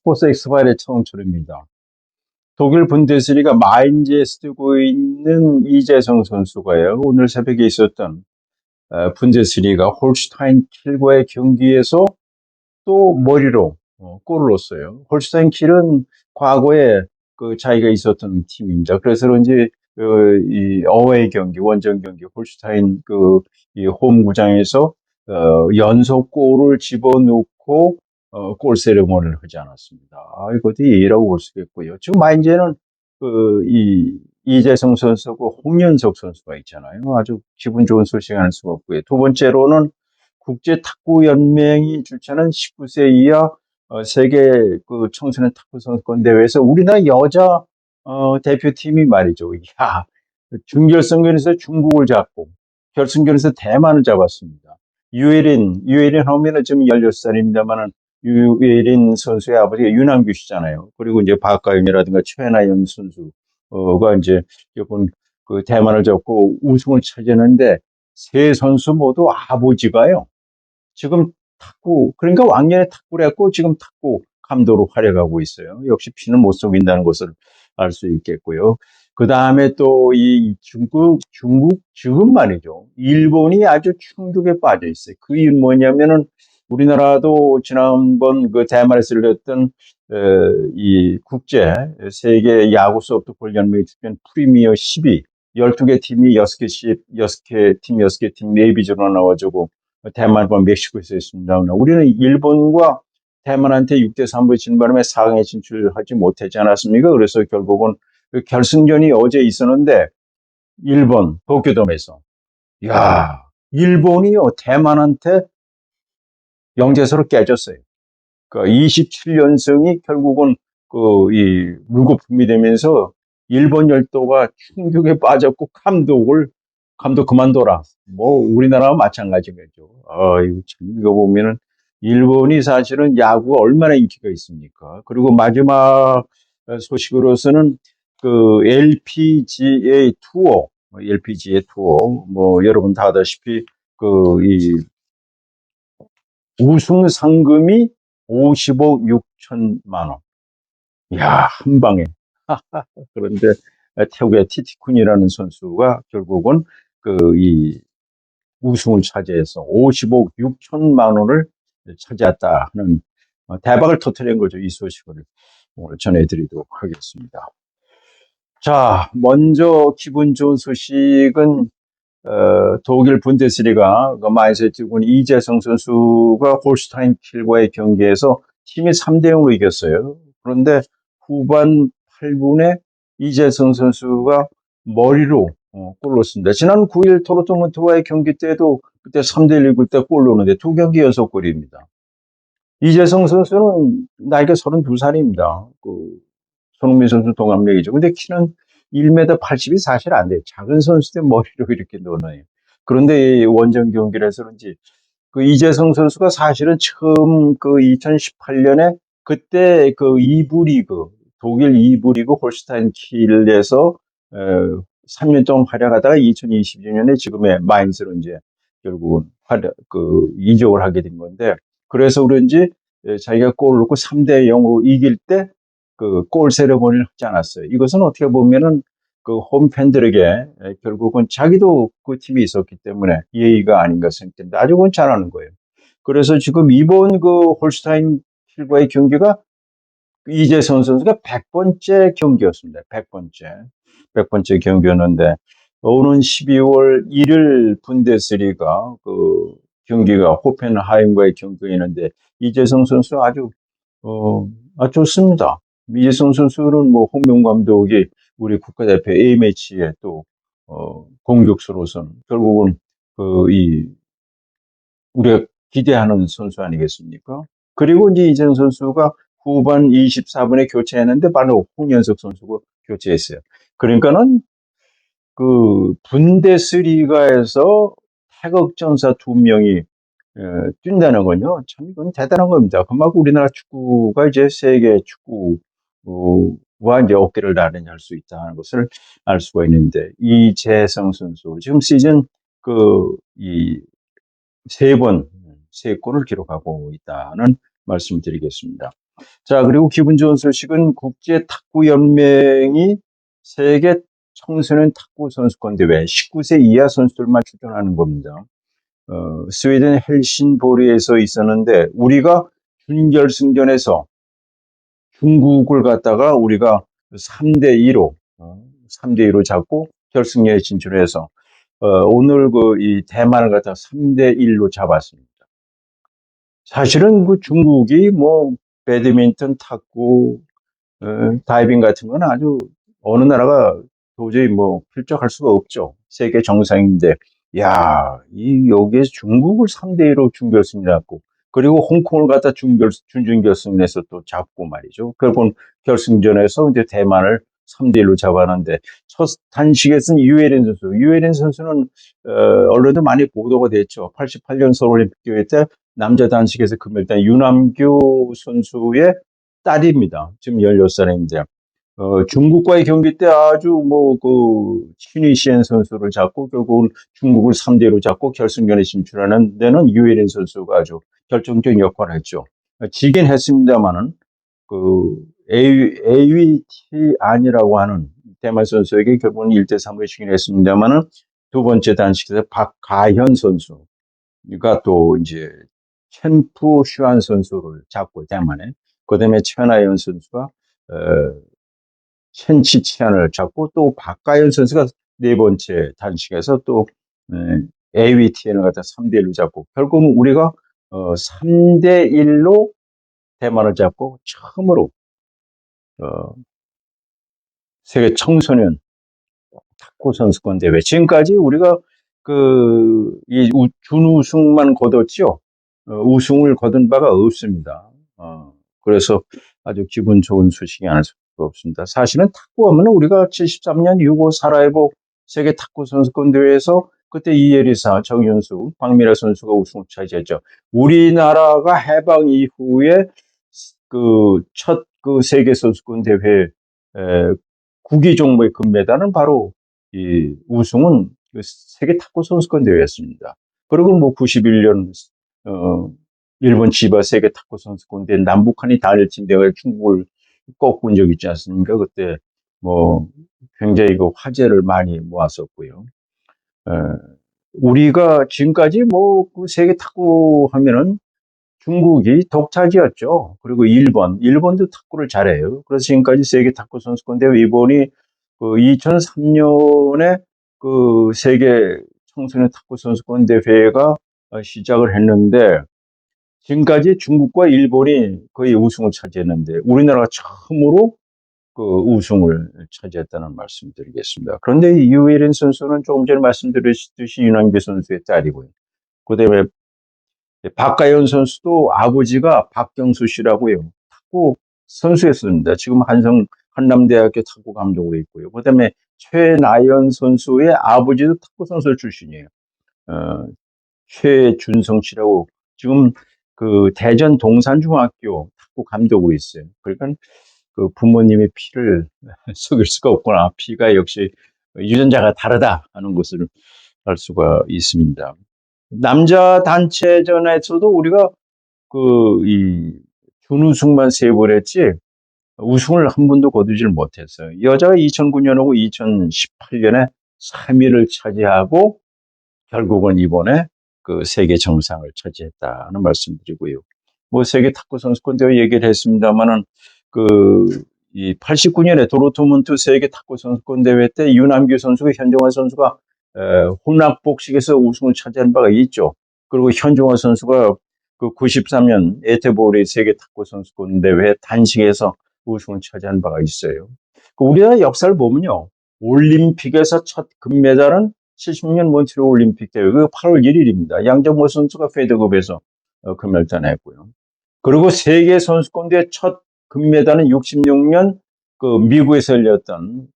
스포츠 엑스파일의 청출입니다. 독일 분데스리가 마인즈에서 뛰고 있는 이재성 선수가요. 오늘 새벽에 있었던 분데스리가 홀슈타인 킬과의 경기에서 또 머리로 골을 넣었어요. 홀슈타인 킬은 과거에 그 자기가 있었던 팀입니다. 그래서 그런지 이 어웨이 경기, 원정 경기, 홀슈타인 이 홈구장에서 연속 골을 집어넣고 골 세레모니를 하지 않았습니다. 이것도 예의라고 볼 수 있겠고요. 지금 마인제는 이 이재성 선수고 홍연석 선수가 있잖아요. 아주 기분 좋은 소식 알 수가 없고요. 두 번째로는 국제탁구연맹이 주최하는 19세 이하 세계 청소년 탁구 선수권 대회에서 우리나라 여자 대표팀이 말이죠. 야, 준결승전에서 중국을 잡고 결승전에서 대만을 잡았습니다. 유예린 하면은 지금 16살입니다만은 유예린 선수의 아버지가 윤남규 씨잖아요. 그리고 이제 박가윤이라든가 최나연 선수가 이제 이번 대만을 잡고 우승을 차지했는데 세 선수 모두 아버지가요. 지금 그러니까 왕년에 탁구를 했고 지금 탁구 감독으로 활약하고 있어요. 역시 피는 못 속인다는 것을 알 수 있겠고요. 그 다음에 또 이 중국 지금 말이죠. 일본이 아주 충격에 빠져 있어요. 그 이유는 뭐냐면은 우리나라도 지난번 대만에서 열렸던 이 국제 세계 야구 소프트볼 연맹이 투표한 프리미어 12 12개 팀이 6개 팀 6개 팀 네비전으로 나와주고 대만과 멕시코에서 했습니다. 우리는 일본과 대만한테 6대3으로 진 바람에 4강에 진출하지 못하지 않았습니까? 그래서 결국은 결승전이 어제 있었는데 일본 도쿄돔에서 일본이요 대만한테 영재서로 깨졌어요. 그러니까 27연승이 결국은 이 물거품이 되면서 일본 열도가 충격에 빠졌고 감독 그만둬라. 뭐 우리나라와 마찬가지인 거죠. 이거 참 이거 보면은 일본이 사실은 야구가 얼마나 인기가 있습니까? 그리고 마지막 소식으로서는 LPGA 투어 뭐 여러분 다 아다시피 이 우승 상금이 50억 6천만 원. 이야, 한 방에. 그런데 태국의 티티쿤이라는 선수가 결국은 이 우승을 차지해서 50억 6천만 원을 차지했다 하는 대박을 터뜨린 거죠. 이 소식을 오늘 전해드리도록 하겠습니다. 자, 먼저 기분 좋은 소식은 독일 분데스리가 마인츠에 뛰고 있는 이재성 선수가 홀슈타인 킬과의 경기에서 팀이 3대0으로 이겼어요. 그런데 후반 8분에 이재성 선수가 머리로 골을 넣었습니다. 지난 9일 토로토문트와의 경기 때도 그때 3대1 이길 때 골 넣었는데 두 경기 연속 골입니다. 이재성 선수는 나이가 32살입니다. 손흥민 선수 동갑내기죠. 근데 키는 1m 80이 사실 안 돼요. 작은 선수들 머리로 이렇게 넣어놔요. 그런데 이 원정 경기라서 그런지 이재성 선수가 사실은 처음 2018년에 그때 2부 리그 독일 2부 리그 홀슈타인 킬에서 3년 동안 활약하다가 2022년에 지금의 마인츠로 이제 결국은 이적을 하게 된 건데 그래서 그런지 자기가 골을 넣고 3대0으로 이길 때 골 세레머니를 하지 않았어요. 이것은 어떻게 보면은 홈팬들에게 결국은 자기도 그 팀이 있었기 때문에 예의가 아닌가 생각되는데 아주 그건 잘하는 거예요. 그래서 지금 이번 홀슈타인 킬과의 경기가 이재성 선수가 100번째 경기였습니다. 100번째 경기였는데 오는 12월 1일 분데스리가 경기가 호펜하임과의 경기가 있는데 이재성 선수 아주 좋습니다. 이재성 선수는 뭐 홍명 감독이 우리 국가대표 A매치에 또 공격수로서는 결국은 우리가 기대하는 선수 아니겠습니까? 그리고 이제 이재성 선수가 후반 24분에 교체했는데 바로 홍연석 선수가 교체했어요. 그러니까는 분데스리가에서 태극전사 2명이 뛴다는 건요. 참 이건 대단한 겁니다. 그만큼 우리나라 축구가 이제 세계 축구와 이제 어깨를 나란히 할 수 있다는 것을 알 수가 있는데 이재성 선수 지금 시즌 이 세 골을 기록하고 있다는 말씀드리겠습니다. 자, 그리고 기분 좋은 소식은 국제탁구연맹이 세계 청소년 탁구 선수권 대회 19세 이하 선수들만 출전하는 겁니다. 스웨덴 헬싱보리에서 있었는데 우리가 준결승전에서 중국을 갖다가 우리가 3대2로 3대2로 잡고 결승에 진출해서 오늘 이 대만을 갖다가 3대1로 잡았습니다. 사실은 그 중국이 뭐 배드민턴, 탁구, 다이빙 같은 건 아주 어느 나라가 도저히 뭐 필적할 수가 없죠. 세계 정상인데, 야, 여기에서 중국을 3대1로 준결승에 잡고, 그리고 홍콩을 갖다 준결승에서 또 잡고 말이죠. 결국은 결승전에서 이제 대만을 3대1로 잡았는데, 첫 단식에서는 유예린 선수는, 언론도 많이 보도가 됐죠. 88년 서울올림픽 대회 때 남자 단식에서 금메달 유남규 선수의 딸입니다. 지금 16살인데, 중국과의 경기 때 아주 신위시엔 선수를 잡고 결국은 중국을 3대1로 잡고 결승전에 진출하는 데는 유예린 선수가 아주 결정적인 역할을 했죠. 지긴 했습니다만은, AWT 아니라고 하는 대만 선수에게 결국은 1대3으로 지긴 했습니다만은, 두 번째 단식에서 박가현 선수가 또 이제 첸푸 슈안 선수를 잡고 대만에, 그 다음에 최나연 선수가 첸치치안을 잡고 또 박가연 선수가 네 번째 단식에서 또 AWTN을 갖다 3대1로 잡고 결국은 우리가 3대1로 대만을 잡고 처음으로 세계 청소년 탁구 선수권 대회 지금까지 우리가 이 준우승만 거뒀죠. 우승을 거둔 바가 없습니다. 그래서 아주 기분 좋은 소식이 아닐 수가 없습니다. 사실은 탁구하면 우리가 73년 6.5 사라예보 세계 탁구 선수권 대회에서 그때 이예리사, 정윤수, 박미라 선수가 우승을 차지했죠. 우리나라가 해방 이후에 첫 세계 선수권 대회 구기 종목의 금메달은 바로 이 우승은 세계 탁구 선수권 대회였습니다. 그리고 뭐 91년 일본 지바 세계 탁구 선수권 대회 남북한이 단일팀 대회 중국을 꺾은 적 있지 않습니까? 그때 뭐 굉장히 그 화제를 많이 모았었고요. 우리가 지금까지 그 세계 탁구 하면은 중국이 독차지였죠. 그리고 일본도 탁구를 잘해요. 그래서 지금까지 세계 탁구 선수권 대회 이번이 2003년에 세계 청소년 탁구 선수권 대회가 시작을 했는데 지금까지 중국과 일본이 거의 우승을 차지했는데 우리나라가 처음으로 우승을 차지했다는 말씀드리겠습니다. 그런데 유예린 선수는 조금 전에 말씀드렸듯이 윤한규 선수의 딸이고요. 그다음에 박가연 선수도 아버지가 박경수 씨라고요. 탁구 선수였습니다. 지금 한남대학교 탁구 감독으로 있고요. 그다음에 최나연 선수의 아버지도 탁구 선수 출신이에요. 최준성 씨라고 지금 대전 동산중학교 탁구 감독으로 있어요. 그러니까 부모님의 피를 속일 수가 없구나. 피가 역시 유전자가 다르다 하는 것을 알 수가 있습니다. 남자 단체전에서도 우리가 이 준우승만 세 번 했지 우승을 한 번도 거두질 못했어요. 여자가 2009년하고 2018년에 3위를 차지하고 결국은 이번에 세계 정상을 차지했다는 말씀드리고요. 뭐 세계 탁구 선수권 대회 얘기를 했습니다만은 이 89년에 도로트문트 세계 탁구 선수권 대회 때 유남규 선수가 현종화 선수가 혼합복식에서 우승을 차지한 바가 있죠. 그리고 현종화 선수가 93년 에테보리 세계 탁구 선수권 대회 단식에서 우승을 차지한 바가 있어요. 우리나라 역사를 보면요. 올림픽에서 첫 금메달은 70년 몬트리올 올림픽 대회 8월 1일입니다. 양정모 선수가 페더급에서 금메달 따냈고요. 그리고 세계 선수권 대회 첫 금메달은 66년 미국에서 열렸던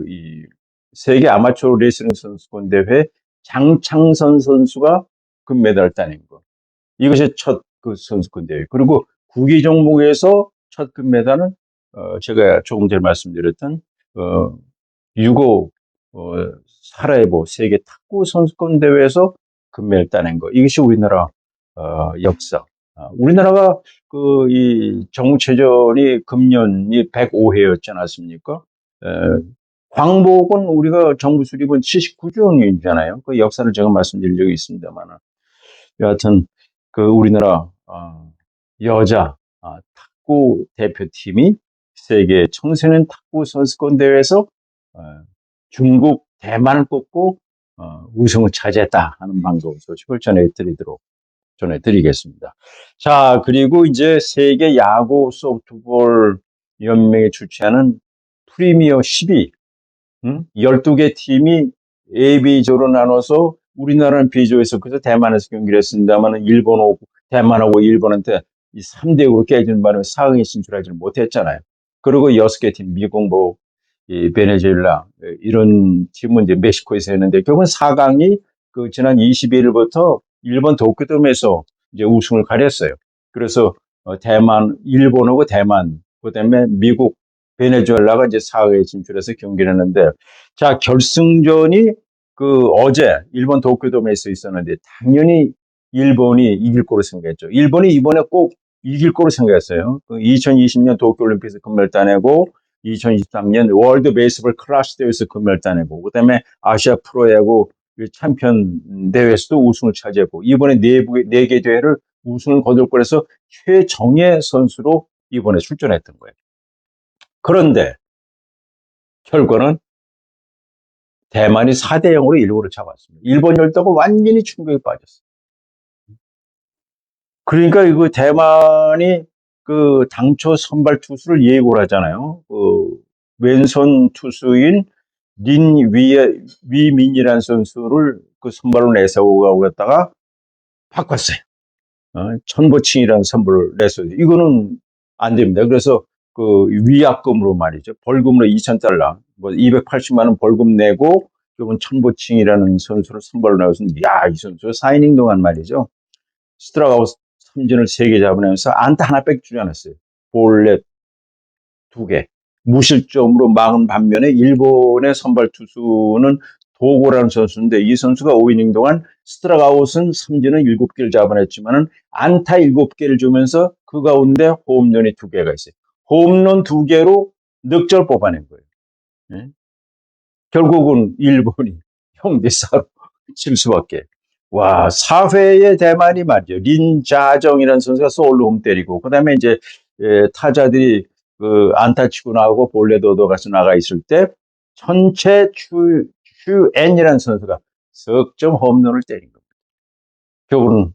이 세계 아마추어 레슬링 선수권 대회 장창선 선수가 금메달을 따낸 거. 이것이 첫 선수권 대회. 그리고 구기 종목에서 첫 금메달은 제가 조금 전에 말씀드렸던 6.5 사라예보 세계 탁구 선수권 대회에서 금메달 따낸 거. 이것이 우리나라 역사. 우리나라가 이 정우체전이 금년이 105회였지 않았습니까? 에, 광복은 우리가 정부 수립은 79주년이잖아요. 그 역사를 제가 말씀드린 적이 있습니다만. 여하튼, 우리나라, 여자, 탁구 대표팀이 세계 청소년 탁구 선수권 대회에서, 어, 중국, 대만을 꺾고, 우승을 차지했다 하는 반가운 소식을 전해드리겠습니다. 자, 그리고 이제 세계 야구 소프트볼 연맹이 주최하는 프리미어 12, 12개 팀이 AB조로 나눠서 우리나라는 B조에서 그래서 대만에서 경기를 했습니다만 대만하고 일본한테 이 3대5로 깨지는 바람에 4강에 진출하지는 못했잖아요. 그리고 6개 팀, 미국, 이 베네수엘라 이런 팀은 이제 멕시코에서 했는데 결국은 4강이 지난 22일부터 일본 도쿄돔에서 이제 우승을 가렸어요. 그래서 일본하고 대만, 그다음에 미국, 베네수엘라가 이제 4강에 진출해서 경기를 했는데, 자, 결승전이 어제 일본 도쿄돔에서 있었는데 당연히 일본이 이길 거로 생각했죠. 일본이 이번에 꼭 이길 거로 생각했어요. 2020년 도쿄올림픽에서 금메달 따내고 2023년 월드 베이스볼 클래식 대회에서 금메달 따내고 그다음에 아시아 프로야구 챔피언 대회에서도 우승을 차지했고 이번에 네 개 대회를 우승을 거둘 거라서 최정예 선수로 이번에 출전했던 거예요. 그런데 결과는 대만이 4대0으로 일본을 잡았습니다. 일본 열도가 완전히 충격에 빠졌어요. 그러니까 이거 대만이 당초 선발 투수를 예고를 하잖아요. 왼손 투수인 위민이라는 선수를 선발로 내세우고 그랬다가 바꿨어요. 천보칭이라는 선발을 내세워요. 이거는 안 됩니다. 그래서 위약금으로 말이죠. 벌금으로 2,000달러, 280만 원 벌금 내고 조금 천보칭이라는 선수를 선발로 내서 이 선수 사이닝 동안 말이죠. 스트라우스 삼진을 3개 잡으면서 안타 하나 뺏주지 않았어요. 볼넷 2개. 무실점으로 막은 반면에 일본의 선발 투수는 도고라는 선수인데 이 선수가 5이닝 동안 스트라우스는 삼진은 7개를 잡아냈지만은 안타 7개를 주면서 그 가운데 홈런이 2개가 있어요. 홈런 2개로 넉절 뽑아낸 거예요. 네? 결국은 일본이 형대사로 칠 수밖에. 와, 4회에 대만이 말이죠. 린자정이라는 선수가 솔로 홈 때리고, 그 다음에 이제, 타자들이 안타 치고 나오고 볼넷 얻어가서 나가 있을 때, 전체 슈엔이라는 선수가 석점 홈런을 때린 겁니다. 결국은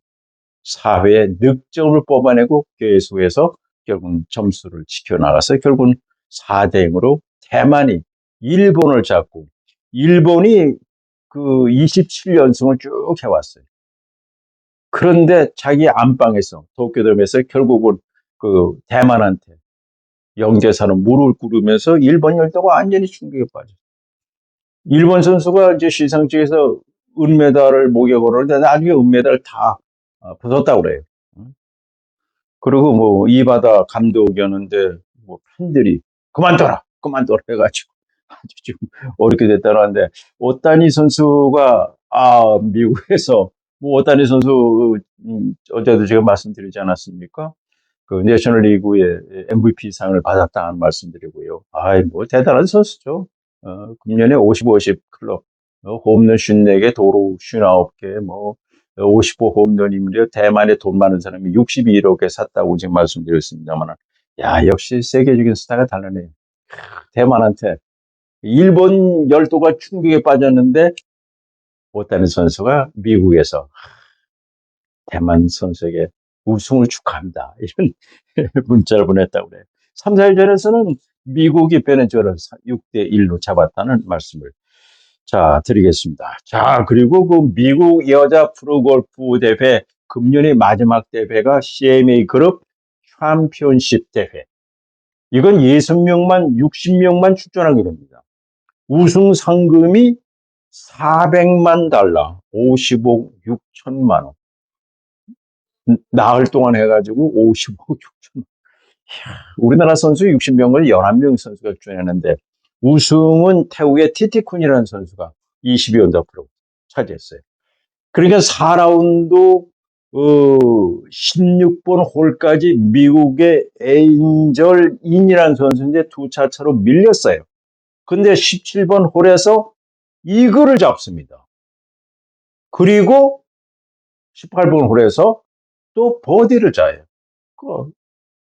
4회에 득점을 뽑아내고 계속해서 결국은 점수를 지켜나가서 결국은 4대0으로 대만이 일본을 잡고, 일본이 27연승을 쭉 해왔어요. 그런데 자기 안방에서 도쿄돔에서 결국은 대만한테 영재사는 무릎을 꿇으면서 일본 열도가 완전히 충격에 빠졌어요. 일본 선수가 이제 시상식에서 은메달을 목에 걸었는데 나중에 은메달 다 벗었다고 그래요. 그리고 이바다 감독이었는데 팬들이 그만둬라 해가지고 아주 지금 어렵게 됐다는데 오타니 선수가 미국에서 오타니 선수 어제도 제가 말씀드리지 않았습니까? 내셔널리그의 MVP 상을 받았다는 말씀드리고요. 대단한 선수죠. 금년에 50-50 클럽, 홈런 54개, 도루 59개, 55 홈런이며 대만에 돈 많은 사람이 62억에 샀다고 지금 말씀드렸습니다만, 역시 세계적인 스타가 달라네요. 대만한테 일본 열도가 충격에 빠졌는데 오타니 선수가 미국에서 대만 선수에게 우승을 축하합니다. 이런 문자를 보냈다고 그래요. 3, 4일 전에서는 미국이 베네수엘라를 6대1로 잡았다는 말씀을 드리겠습니다. 자, 그리고 미국 여자 프로골프 대회 금년의 마지막 대회가 CMA 그룹 챔피언십 대회. 이건 60명만 출전하게 됩니다. 우승 상금이 400만 달러, 50억 6천만 원. 나흘 동안 해가지고 50억 6천만 원. 우리나라 선수 60명을 11명 선수가 출전했는데 우승은 태국의 티티쿤이라는 선수가 22언더프로 차지했어요. 그러니까 4라운드 16번 홀까지 미국의 에인절 인이라는 선수인데 두 차 차로 밀렸어요. 근데 17번 홀에서 이글을 잡습니다. 그리고 18번 홀에서 또 버디를 짜요.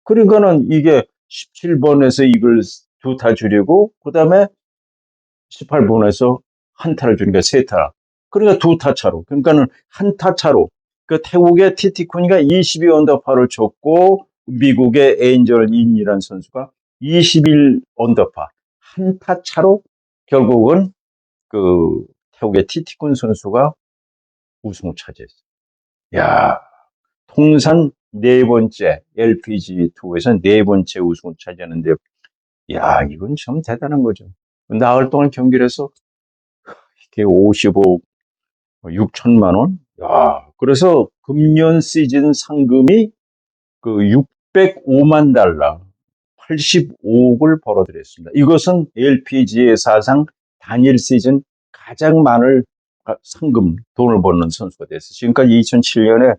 그러니까는 이게 17번에서 이글 두 타 줄이고, 그 다음에 18번에서 한 타를 주니까 세 타. 그러니까 두 타 차로. 그러니까는 한 타 차로. 그 태국의 티티쿤이가 22 언더파를 쳤고, 미국의 에인절 인이라는 선수가 21 언더파. 한 타 차로 결국은 그 태국의 티티쿤 선수가 우승을 차지했어요. 야, 통산 네 번째 LPG 투어에서 네 번째 우승을 차지하는데, 야, 이건 참 대단한 거죠. 나흘 동안 경기를 해서 이게 55억 6천만 원. 야, 그래서 금년 시즌 상금이 그 605만 달러, 85억을 벌어들였습니다. 이것은 LPGA 사상 단일 시즌 가장 많은 상금, 돈을 버는 선수가 됐어요. 지금까지 2007년에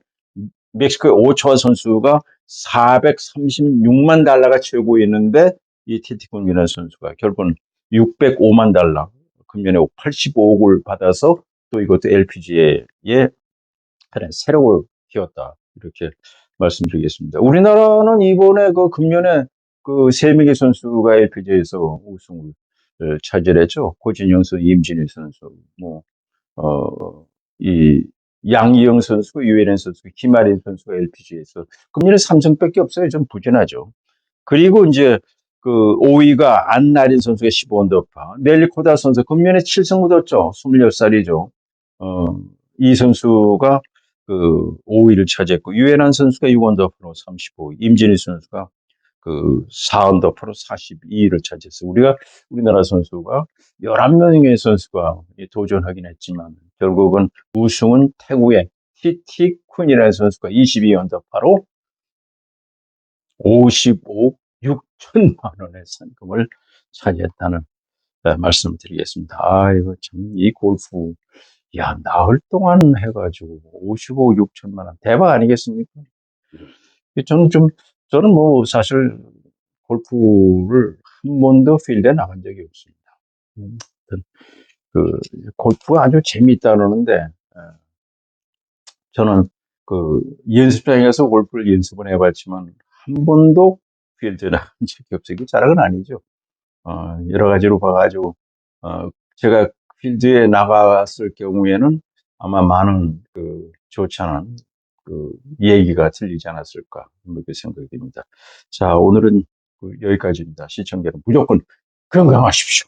멕시코의 오초아 선수가 436만 달러가 최고였는데, 이 티티쿤이라는 선수가 결국은 605만 달러, 금년에 85억을 받아서 또 이것도 LPGA의 하나의 새로울 키웠다. 이렇게 말씀드리겠습니다. 우리나라는 이번에 그 금년에 그 세 명의 선수가 LPGA에서 우승을 차지했죠. 고진영 선수, 임진희 선수, 이 양희영 선수고 유해란 선수고 김아린 선수가 LPGA에서 금년에 3승밖에 없어요. 좀 부진하죠. 그리고 이제 그 5위가 안나린 선수가 15언더파, 넬리 코다 선수 금년에 7승 얻었죠. 26살이죠. 이 선수가 그 5위를 차지했고, 유해란 선수가 6언더파로 35위, 임진희 선수가 그 4언더파로 42위를 차지했어요. 우리나라 선수가 11명의 선수가 도전하긴 했지만, 결국은 우승은 태국의 티티쿤이라는 선수가 22언더파로 55억 6천만 원의 상금을 차지했다는 말씀을 드리겠습니다. 이거 참, 이 골프, 야, 나흘 동안 해가지고 55억 6천만 원. 대박 아니겠습니까? 저는 뭐 사실 골프를 한 번도 필드에 나간 적이 없습니다. 그, 골프가 아주 재미있다 그러는데, 저는 그 연습장에서 골프를 연습을 해봤지만 한 번도 필드에 나간 적이 없어요. 이게 자랑은 아니죠. 여러 가지로 봐가지고, 제가 필드에 나갔을 경우에는 아마 많은 좋지 않은 얘기가 들리지 않았을까, 그렇게 생각이 듭니다. 자, 오늘은 여기까지입니다. 시청자 여러분, 무조건 건강하십시오.